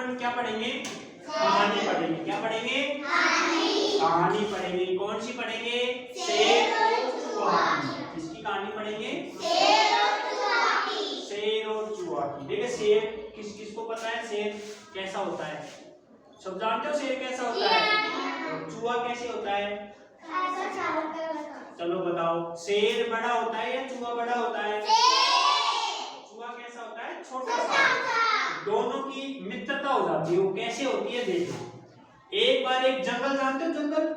अपन क्या पढ़ेंगे? कहानी पढ़ेंगे। क्या पढ़ेंगे? कहानी पढ़ेंगे। कौन सी पढ़ेंगे? शेर और चूहा। किसकी कहानी पढ़ेंगे? शेर और चूहा की। देखिए शेर किस किस को पता है शेर कैसा होता है? सब जानते हो शेर कैसा होता है? और चूहा कैसे होता है? चलो बताओ, शेर बड़ा होता है या चूहा बड़ा होता है? चूहा कैसा होता है? छोटा सा। दोनों की मित्रता हो जाती है। वो कैसे होती है देखो। एक बार एक जंगल, जानते हो जंगल?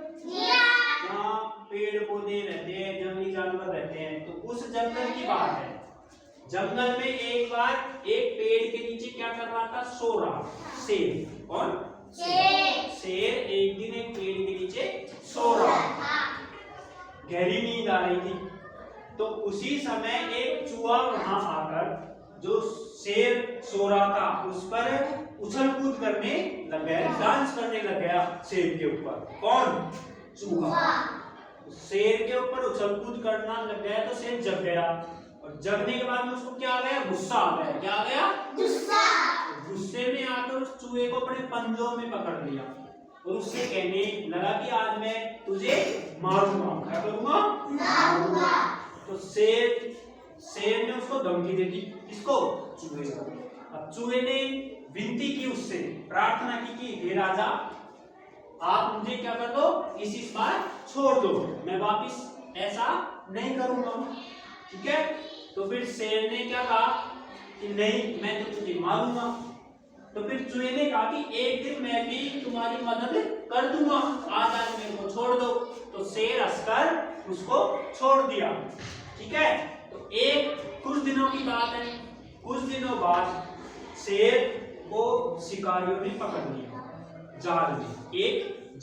जहाँ पेड़ पौधे रहते हैं, जंगली जानवर रहते हैं, तो उस जंगल की बात है। जंगल में एक बार एक पेड़ के नीचे क्या कर रहा था? सो रहा शेर। कौन? शेर एक दिन एक पेड़ के नीचे सो रहा था। गहरी नींद आ रही थी। तो उसी समय एक चूहा वहां आकर जो शेर सो रहा था उस पर उछल कूद करने लग गया, डांस करने लग गया शेर के ऊपर। कौन? चूहा। शेर के ऊपर उछल कूद करना लग गया तो शेर जग गया, और जगने के बाद में उसको क्या आ गया? गुस्सा आ गया। क्या आ गया? गुस्सा। गुस्से में आकर उस चूहे को अपने पंजों में पकड़ लिया और उससे कहने लगा कि आज मैं तुझे मारूंगा। क्या करूंगा? मारूंगा। तो शेर ने उसको धमकी दे दी। किसको? चूहे को। अब चूहे ने विनती की, उससे प्रार्थना की कि हे राजा, आप मुझे क्या कर दो, इस बार छोड़ दो, मैं वापिस ऐसा नहीं करूंगा। ठीक है? तो फिर शेर ने क्या कहा कि नहीं, मैं तो तुझे मारूंगा। तो फिर चूहे ने कहा कि एक दिन मैं भी तुम्हारी मदद कर दूंगा, आज मेरे को छोड़ दो। तो शेर हंसकर उसको छोड़ दिया। ठीक है? तो कुछ दिनों की बात है। कुछ दिनों बाद शेर को शिकारियों ने पकड़ लिया जाल में। एक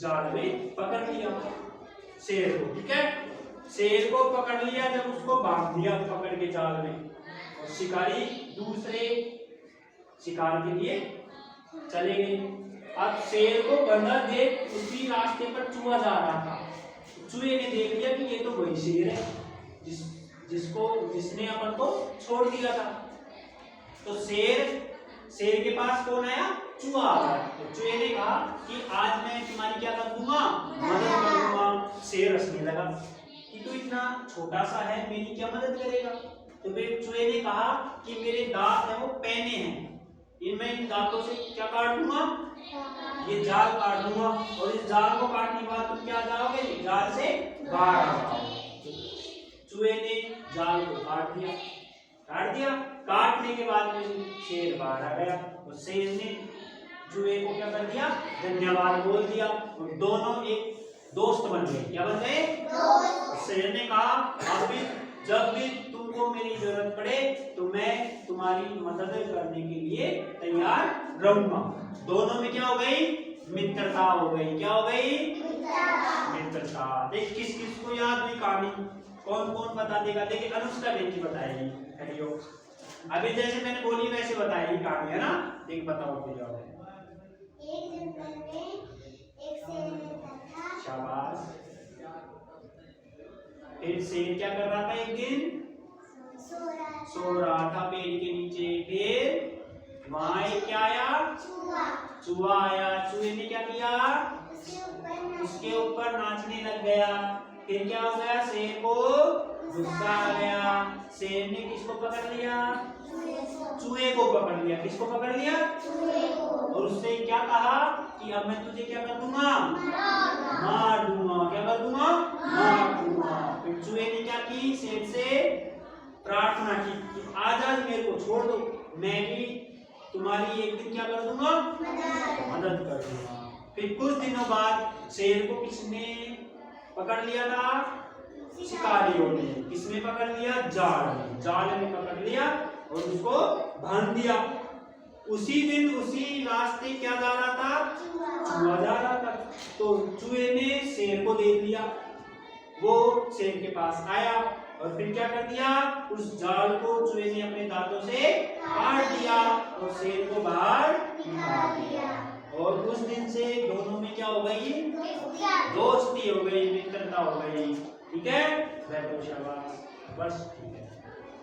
जाल में पकड़ लिया शेर को। ठीक है? शेर को पकड़ लिया, जब उसको बांध दिया पकड़ के जाल में, और शिकारी दूसरे शिकार के लिए चले गए। अब शेर को बंधा देख उसी रास्ते पर चूहा जा रहा था। चूहे ने देख लिया कि ये तो वही शेर है जिसने अपन को छोड़ दिया था। तो शेर के पास कौन आया? चूहा आ गया। तो चूहे ने कहा कि आज मैं तुम्हारी क्या कर दूंगा? मदद कर दूंगा। शेर हंसने लगा कि तू इतना छोटा सा है, मेरी क्या मदद करेगा? तो फिर चूहे ने कहा कि मेरे दांत है वो पैने हैं, इन दांतों से क्या काट दूंगा? ये जाल काट दूंगा, और इस जाल को काटने के बाद तुम क्या जाओगे? जाल से बाहर आ जाओगे। चूहे ने जाल को काट दिया। काटने के बाद में शेर बाहर आ गया, और शेर ने चूहे को क्या कर दिया? धन्यवाद बोल दिया, और दोनों एक दोस्त बन गए। क्या बन गए? दोस्त। शेर ने कहा अभी जब भी तुमको मेरी जरूरत पड़े तो मैं तुम्हारी मदद करने के लिए तैयार रहूंगा। दोनों में क्या हो गई? मित्रता हो गई। क्या हो गई? मित्रता। देख किस किस को याद हुई कहानी? कौन कौन बता देगा? देखिए अनुष्का बेटी बताएगी। हरिओम। अभी जैसे मैंने बोली वैसे बताएगी कहानी, है ना? देख बताओ क्या है। एक जंगल में एक शेर रहता था। शाबाश। फिर शेर क्या कर रहा था? एक दिन सो रहा था पेड़ के नीचे। फिर वहां एक क्या आया? चूहा आया। चूहे ने क्या किया? उसके ऊपर नाचने लग गया। फिर क्या हो गया? शेर को गुस्सा आ गया। शेर ने किसको पकड़ लिया? चूहे को पकड़ लिया। किसको पकड़ लिया? और उससे क्या कहा कि अब मैं तुझे क्या कर दूंगा? मार दूंगा। क्या कर दूंगा? मार दूंगा। फिर चूहे ने क्या की? शेर से प्रार्थना की कि आज मेरे को छोड़ दो, मैं भी तुम्हारी एक दिन क्या कर दूंगा? मदद कर दूंगा। फिर कुछ दिनों बाद शेर को किसने पकड़ लिया था? शिकारियों ने। किसने पकड़ लिया? जाल में पकड़ लिया और उसको बांध दिया। उसी दिन उसी रास्ते क्या जा रहा था? चूहा जा रहा था। तो चूहे ने शेर को देख लिया, वो शेर के पास आया और फिर क्या कर दिया? उस जाल को चूहे ने अपने दांतों से काट दिया और शेर को बाहर निकाल दिया। और उस दिन से दोनों में क्या हो गई? दोस्ती हो गई, मित्रता हो गई। ठीक है? बैठो शाबाश। बस।